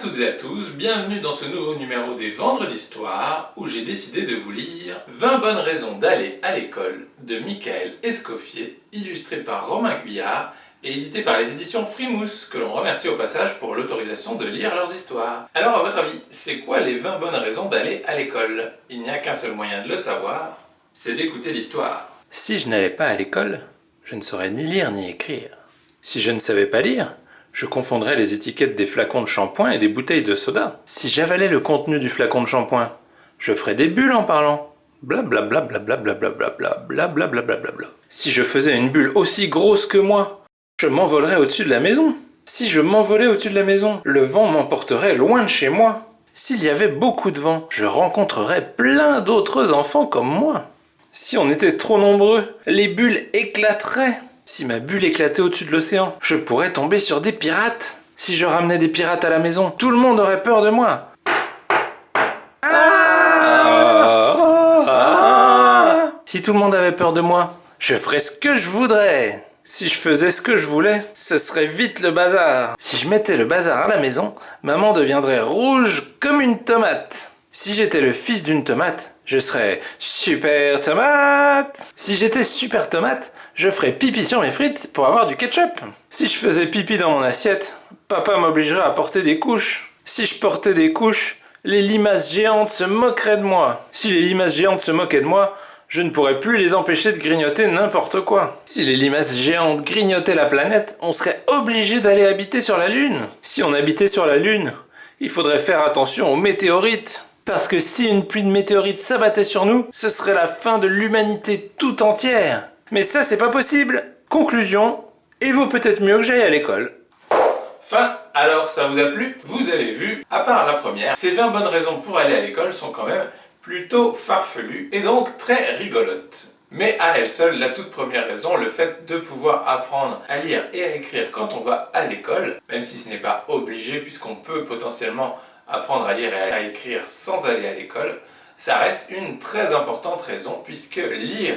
toutes et à tous, bienvenue dans ce nouveau numéro des Vendredis d'Histoire où j'ai décidé de vous lire 20 bonnes raisons d'aller à l'école de Michael Escoffier, illustré par Romain Guyard et édité par les éditions Frimousse, que l'on remercie au passage pour l'autorisation de lire leurs histoires. Alors à votre avis, c'est quoi les 20 bonnes raisons d'aller à l'école? Il n'y a qu'un seul moyen de le savoir, c'est d'écouter l'histoire. Si je n'allais pas à l'école, je ne saurais ni lire ni écrire. Si je ne savais pas lire, je confondrais les étiquettes des flacons de shampoing et des bouteilles de soda. Si j'avalais le contenu du flacon de shampoing, je ferais des bulles en parlant. Blablabla, blablabla, blablabla, blablabla. Si je faisais une bulle aussi grosse que moi, je m'envolerais au-dessus de la maison. Si je m'envolais au-dessus de la maison, le vent m'emporterait loin de chez moi. S'il y avait beaucoup de vent, je rencontrerais plein d'autres enfants comme moi. Si on était trop nombreux, les bulles éclateraient. Si ma bulle éclatait au-dessus de l'océan, je pourrais tomber sur des pirates. Si je ramenais des pirates à la maison, tout le monde aurait peur de moi. Si tout le monde avait peur de moi, je ferais ce que je voudrais. Si je faisais ce que je voulais, ce serait vite le bazar. Si je mettais le bazar à la maison, maman deviendrait rouge comme une tomate. Si j'étais le fils d'une tomate, je serais super tomate. Si j'étais super tomate, je ferais pipi sur mes frites pour avoir du ketchup. Si je faisais pipi dans mon assiette, papa m'obligerait à porter des couches. Si je portais des couches, les limaces géantes se moqueraient de moi. Si les limaces géantes se moquaient de moi, je ne pourrais plus les empêcher de grignoter n'importe quoi. Si les limaces géantes grignotaient la planète, on serait obligé d'aller habiter sur la Lune. Si on habitait sur la Lune, il faudrait faire attention aux météorites. Parce que si une pluie de météorites s'abattait sur nous, ce serait la fin de l'humanité tout entière. Mais ça, c'est pas possible. Conclusion, il vaut peut-être mieux que j'aille à l'école. Fin. Alors ça vous a plu? Vous avez vu, à part la première, ces 20 bonnes raisons pour aller à l'école sont quand même plutôt farfelues et donc très rigolotes. Mais à elle seule, la toute première raison, le fait de pouvoir apprendre à lire et à écrire quand on va à l'école, même si ce n'est pas obligé puisqu'on peut potentiellement apprendre à lire et à écrire sans aller à l'école, ça reste une très importante raison puisque lire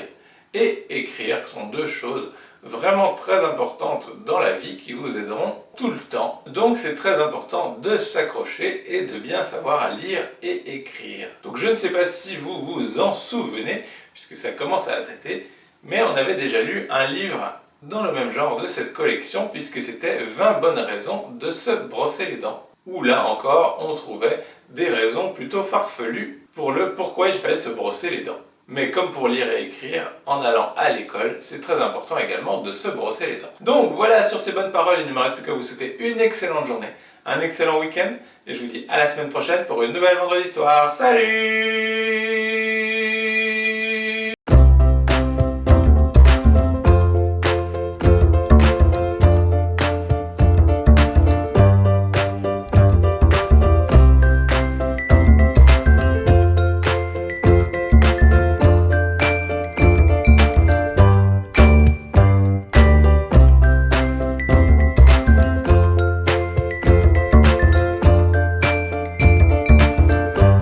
et écrire sont deux choses vraiment très importantes dans la vie qui vous aideront tout le temps. Donc c'est très important de s'accrocher et de bien savoir lire et écrire. Donc je ne sais pas si vous vous en souvenez, puisque ça commence à dater, mais on avait déjà lu un livre dans le même genre de cette collection, puisque c'était 20 bonnes raisons de se brosser les dents. Où là encore, on trouvait des raisons plutôt farfelues pour le pourquoi il fallait se brosser les dents. Mais comme pour lire et écrire, en allant à l'école, c'est très important également de se brosser les dents. Donc voilà, sur ces bonnes paroles, il ne me reste plus qu'à vous souhaiter une excellente journée, un excellent week-end, et je vous dis à la semaine prochaine pour une nouvelle Vendredi d'Histoire. Salut!